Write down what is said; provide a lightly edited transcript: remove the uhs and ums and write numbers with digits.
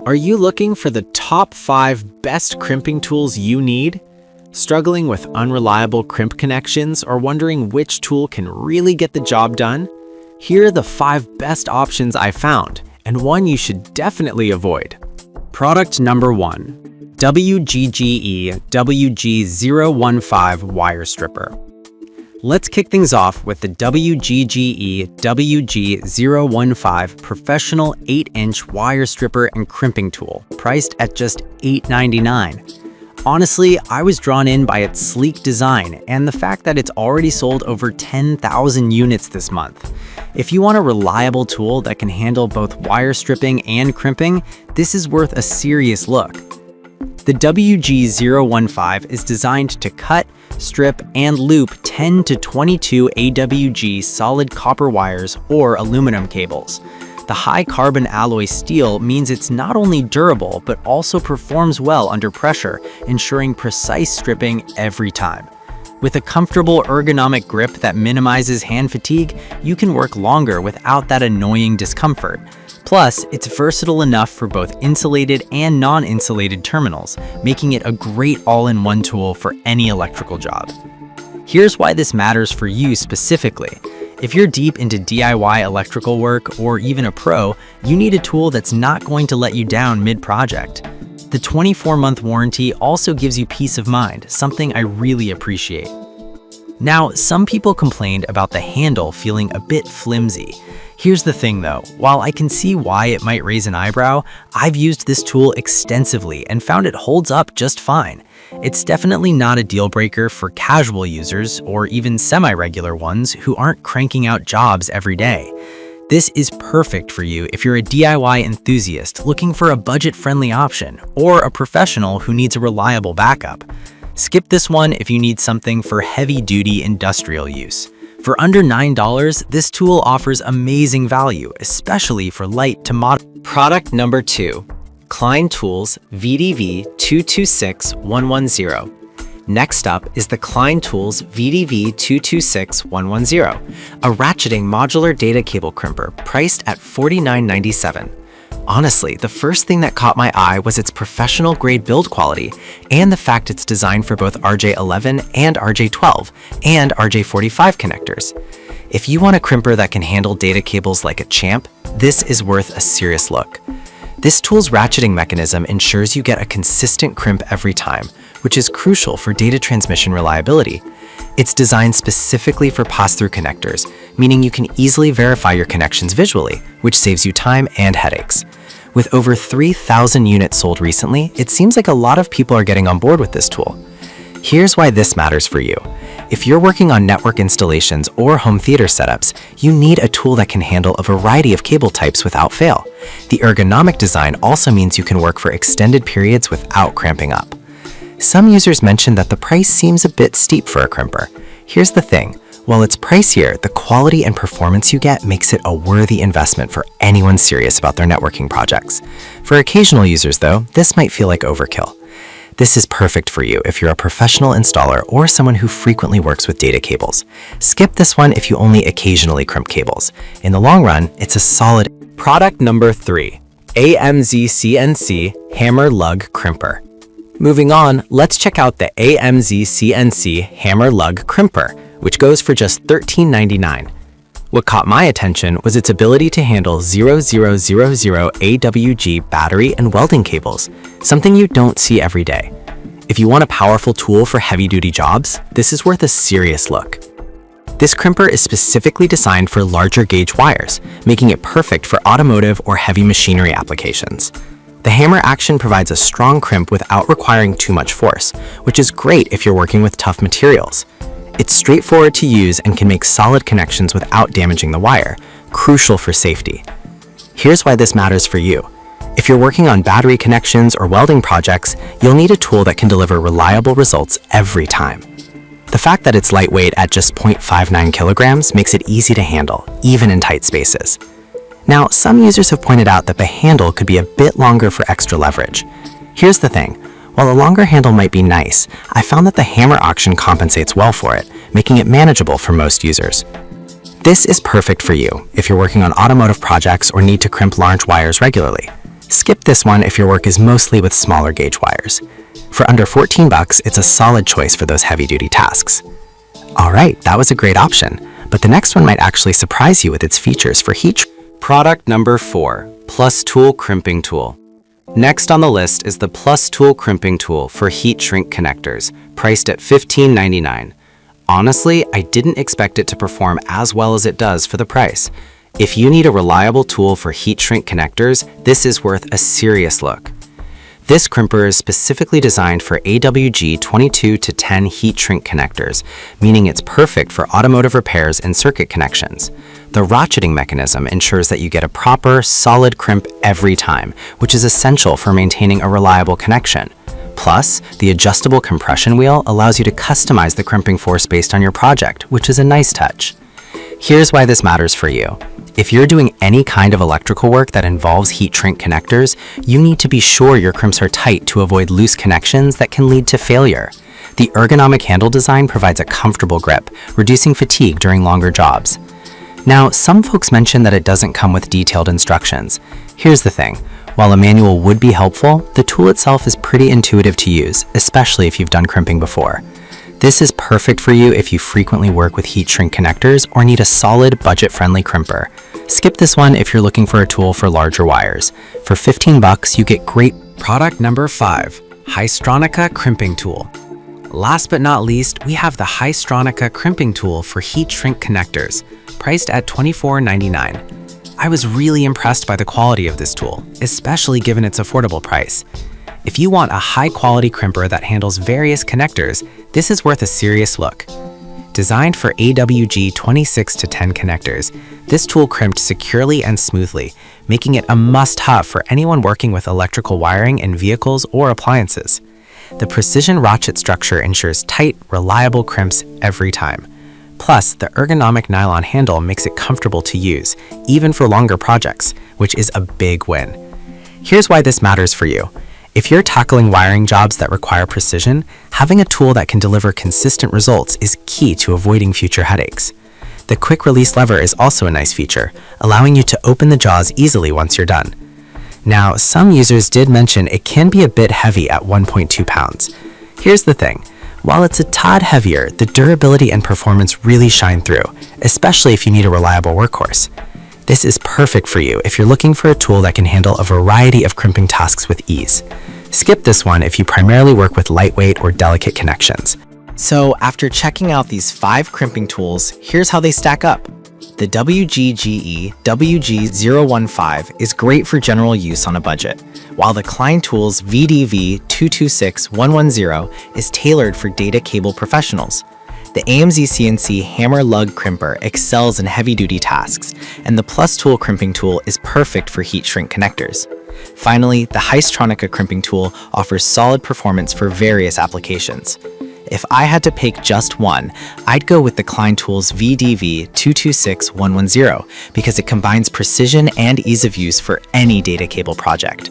Are you looking for the top 5 best crimping tools you need? Struggling with unreliable crimp connections or wondering which tool can really get the job done? Here are the 5 best options I found, and one you should definitely avoid. Product number 1. WGGE WG015 Wire Stripper. Let's kick things off with the WGGE WG015 Professional 8-inch Wire Stripper and Crimping Tool, priced at just $8.99. Honestly, I was drawn in by its sleek design and the fact that it's already sold over 10,000 units this month. If you want a reliable tool that can handle both wire stripping and crimping, this is worth a serious look. The WG015 is designed to cut, strip, and loop 10 to 22 AWG solid copper wires or aluminum cables. The high carbon alloy steel means it's not only durable, but also performs well under pressure, ensuring precise stripping every time. With a comfortable ergonomic grip that minimizes hand fatigue, you can work longer without that annoying discomfort. Plus, it's versatile enough for both insulated and non-insulated terminals, making it a great all-in-one tool for any electrical job. Here's why this matters for you specifically. If you're deep into DIY electrical work or even a pro, you need a tool that's not going to let you down mid-project. The 24-month warranty also gives you peace of mind, something I really appreciate. Now, some people complained about the handle feeling a bit flimsy. Here's the thing though, while I can see why it might raise an eyebrow, I've used this tool extensively and found it holds up just fine. It's definitely not a deal breaker for casual users or even semi-regular ones who aren't cranking out jobs every day. This is perfect for you if you're a DIY enthusiast looking for a budget-friendly option or a professional who needs a reliable backup. Skip this one if you need something for heavy-duty industrial use. For under $9, this tool offers amazing value, especially for light to moderate. Product number 2. Crimping Tools VDV226110. Next up is the Crimping Tools VDV226110, a ratcheting modular data cable crimper priced at $49.97. Honestly, the first thing that caught my eye was its professional-grade build quality and the fact it's designed for both RJ11 and RJ12 and RJ45 connectors. If you want a crimper that can handle data cables like a champ, this is worth a serious look. This tool's ratcheting mechanism ensures you get a consistent crimp every time, which is crucial for data transmission reliability. It's designed specifically for pass-through connectors, meaning you can easily verify your connections visually, which saves you time and headaches. With over 3,000 units sold recently, it seems like a lot of people are getting on board with this tool. Here's why this matters for you. If you're working on network installations or home theater setups, you need a tool that can handle a variety of cable types without fail. The ergonomic design also means you can work for extended periods without cramping up. Some users mentioned that the price seems a bit steep for a crimper. Here's the thing. While it's pricier, the quality and performance you get makes it a worthy investment for anyone serious about their networking projects. For occasional users though, this might feel like overkill. This is perfect for you if you're a professional installer or someone who frequently works with data cables. Skip this one if you only occasionally crimp cables. In the long run, it's a solid. Product number 3. AMZ CNC Hammer Lug Crimper. Moving on, let's check out the AMZ CNC Hammer Lug Crimper, which goes for just $13.99. What caught my attention was its ability to handle 0000 AWG battery and welding cables, something you don't see every day. If you want a powerful tool for heavy-duty jobs, this is worth a serious look. This crimper is specifically designed for larger gauge wires, making it perfect for automotive or heavy machinery applications. The hammer action provides a strong crimp without requiring too much force, which is great if you're working with tough materials. It's straightforward to use and can make solid connections without damaging the wire, crucial for safety. Here's why this matters for you. If you're working on battery connections or welding projects, you'll need a tool that can deliver reliable results every time. The fact that it's lightweight at just 0.59 kilograms makes it easy to handle, even in tight spaces. Now, some users have pointed out that the handle could be a bit longer for extra leverage. Here's the thing. While a longer handle might be nice, I found that the hammer action compensates well for it, making it manageable for most users. This is perfect for you if you're working on automotive projects or need to crimp large wires regularly. Skip this one if your work is mostly with smaller gauge wires. For under 14 bucks, it's a solid choice for those heavy-duty tasks. Alright, that was a great option, but the next one might actually surprise you with its features for heat. Product number 4, Plus Tool Crimping Tool. Next on the list is the Plus Tool Crimping Tool for heat shrink connectors, priced at $15.99. Honestly, I didn't expect it to perform as well as it does for the price. If you need a reliable tool for heat shrink connectors, this is worth a serious look. This crimper is specifically designed for AWG 22-10 heat shrink connectors, meaning it's perfect for automotive repairs and circuit connections. The ratcheting mechanism ensures that you get a proper, solid crimp every time, which is essential for maintaining a reliable connection. Plus, the adjustable compression wheel allows you to customize the crimping force based on your project, which is a nice touch. Here's why this matters for you. If you're doing any kind of electrical work that involves heat shrink connectors, you need to be sure your crimps are tight to avoid loose connections that can lead to failure. The ergonomic handle design provides a comfortable grip, reducing fatigue during longer jobs. Now, some folks mention that it doesn't come with detailed instructions. Here's the thing. While a manual would be helpful, the tool itself is pretty intuitive to use, especially if you've done crimping before. This is perfect for you if you frequently work with heat shrink connectors or need a solid, budget-friendly crimper. Skip this one if you're looking for a tool for larger wires. For 15 bucks, you get great. Product number 5, Hystronica Crimping Tool. Last but not least, we have the Hystronica Crimping Tool for heat shrink connectors, priced at $24.99. I was really impressed by the quality of this tool, especially given its affordable price. If you want a high-quality crimper that handles various connectors, this is worth a serious look. Designed for AWG 26-10 connectors, this tool crimped securely and smoothly, making it a must-have for anyone working with electrical wiring in vehicles or appliances. The precision ratchet structure ensures tight, reliable crimps every time. Plus, the ergonomic nylon handle makes it comfortable to use, even for longer projects, which is a big win. Here's why this matters for you. If you're tackling wiring jobs that require precision, having a tool that can deliver consistent results is key to avoiding future headaches. The quick release lever is also a nice feature, allowing you to open the jaws easily once you're done. Now, some users did mention it can be a bit heavy at 1.2 pounds. Here's the thing. While it's a tad heavier, the durability and performance really shine through, especially if you need a reliable workhorse. This is perfect for you if you're looking for a tool that can handle a variety of crimping tasks with ease. Skip this one if you primarily work with lightweight or delicate connections. So after checking out these 5 crimping tools, here's how they stack up. The WGGE WG015 is great for general use on a budget, while the Klein Tools VDV 226110 is tailored for data cable professionals. The AMZ CNC Hammer Lug Crimper excels in heavy-duty tasks, and the Plus Tool Crimping Tool is perfect for heat shrink connectors. Finally, the Hystronica Crimping Tool offers solid performance for various applications. If I had to pick just one, I'd go with the Klein Tools VDV 226110 because it combines precision and ease of use for any data cable project.